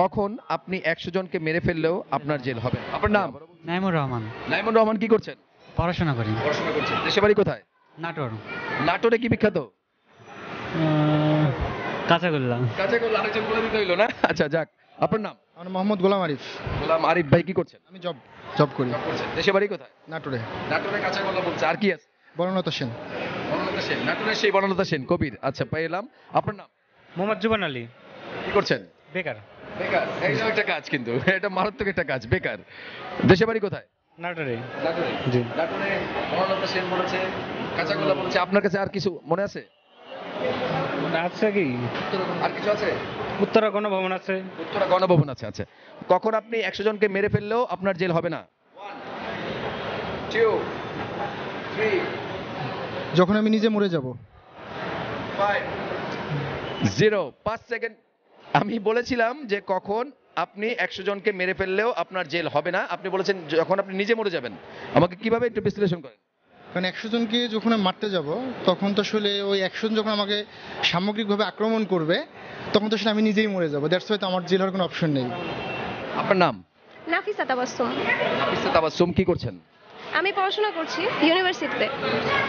কখন আপনি 100 জনকে মেরে ফেললেও আপনার জেল হবে না? আপনার নাম? নাইমুর রহমান। নাইমুর রহমান কি করছেন? পড়াশোনা করি। পড়াশোনা করছেন। দেশে বাড়ি কোথায়? নাটোর। নাটোরে কি বিখ্যাত? কাঁচাগোল্লা। কাঁচাগোল্লা আরেকজন বলে দিতে হইলো না? আচ্ছা যাক। আপনার নাম? আমার মোহাম্মদ গোলাম আরিফ। গোলাম আরিফ ভাই কি করছেন? আমি জব করি জব করছেন। দেশে বাড়ি কোথায়? নাটোরে। নাটোরে কাঁচাগোল্লা বলছে। আর কি আছে? বনলতা সেন। বনলতা সেন। নাটোরের সেই বনলতা সেন কবির। আচ্ছা পেলাম। আপনার নাম? মোহাম্মদ জুবান আলী। কি করছেন? বেকার। বেকার। এইটাও একটা কাজ কিন্তু। এটা মারাত্মক একটা কাজ, বেকার। দেশে বাড়ি কোথায়? নাটোরে। নাটোরে। জি। নাটোরে বনলতা সেন বলেছে, কাঁচাগোল্লা বলেছে। আপনার কাছে আর কিছু মনে আছে? আছে কি? আর কিছু আছে? উত্তরা গণভবন আছে। উত্তরা গণভবন আছে। আচ্ছা কখন আপনি 100 জনকে মেরে ফেললেও আপনার জেল হবে না? 1 2 3 যখন আমি নিজে মরে যাব। 5 0 5 সেকেন্ড। আমি বলেছিলাম যে কখন আপনি 100 জনকে মেরে ফেললেও আপনার জেল হবে না, আপনি বলেছেন যখন আপনি নিজে মরে যাবেন। আমাকে কিভাবে একটু বিশ্লেষণ করেন? কারণ 100 জনকে যখন আমি মারতে যাব তখন তো আসলে ওই 100 জন যখন আমাকে সামগ্রিকভাবে আক্রমণ করবে তখন তো আসলে আমি নিজেই মরে যাব। দ্যাটস ওয়াই তো আমার জেলার কোনো অপশন নেই। আপনার নাম? নাফিসা তাবাসসুম। নাফিসা তাবাসসুম কি করছেন? আমি পড়াশোনা করছি ইউনিভার্সিটিতে।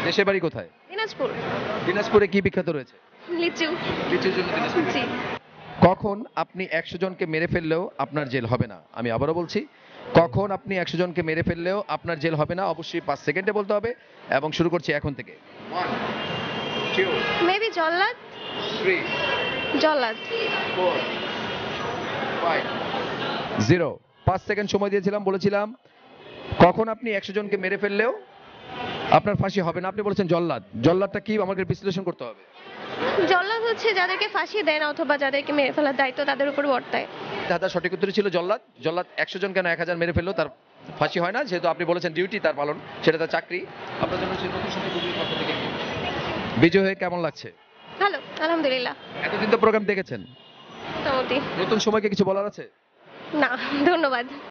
দেশের বাড়ি কোথায়? দিনাজপুর। দিনাজপুরে কি বিখ্যাত রয়েছে? লিচু। লিচুর জন্য দিনাজপুর। জি। কখন আপনি 100 জনকে মেরে ফেললেও আপনার জেল হবে না? আমি আবারও বলছি, কখন আপনি 100 জনকে মেরে ফেললেও আপনার জেল হবে না? অবশ্যই 5 সেকেন্ডে বলতে হবে এবং শুরু করছি এখন থেকে। 1 2 মেবি জল্লাদ। 3 জল্লাদ। 4 5 0 5 সেকেন্ড সময় দিয়েছিলাম, বলেছিলাম কখন আপনি 100 জনকে মেরে ফেললেও আপনার ফাঁসি হবে না, আপনি বলেছেন জল্লাদ। জল্লাদটা কি আমাকে বিশ্লেষণ করতে হবে? জল্লাদ হচ্ছে যাদেরকে ফাঁসি দেন অথবা যাদেরকে মেরে ফেলার দায়িত্ব তাদের উপর বর্তায়। দাদা সঠিক উত্তর ছিল জল্লাদ। জল্লাদ 100 জন কেন 1000 মেরে ফেললেও তার ফাঁসি হয় না, যেহেতু আপনি বলেছেন ডিউটি তার পালন, সেটা তার চাকরি। আপনার জন্য সেই নতুন সময় গুগলির পক্ষ থেকে বিজয় হয়ে কেমন লাগছে? ভালো, আলহামদুলিল্লাহ। এতদিন তো প্রোগ্রাম দেখেছেন, মোটামুটি। নতুন সময়কে কিছু বলার আছে? না, ধন্যবাদ।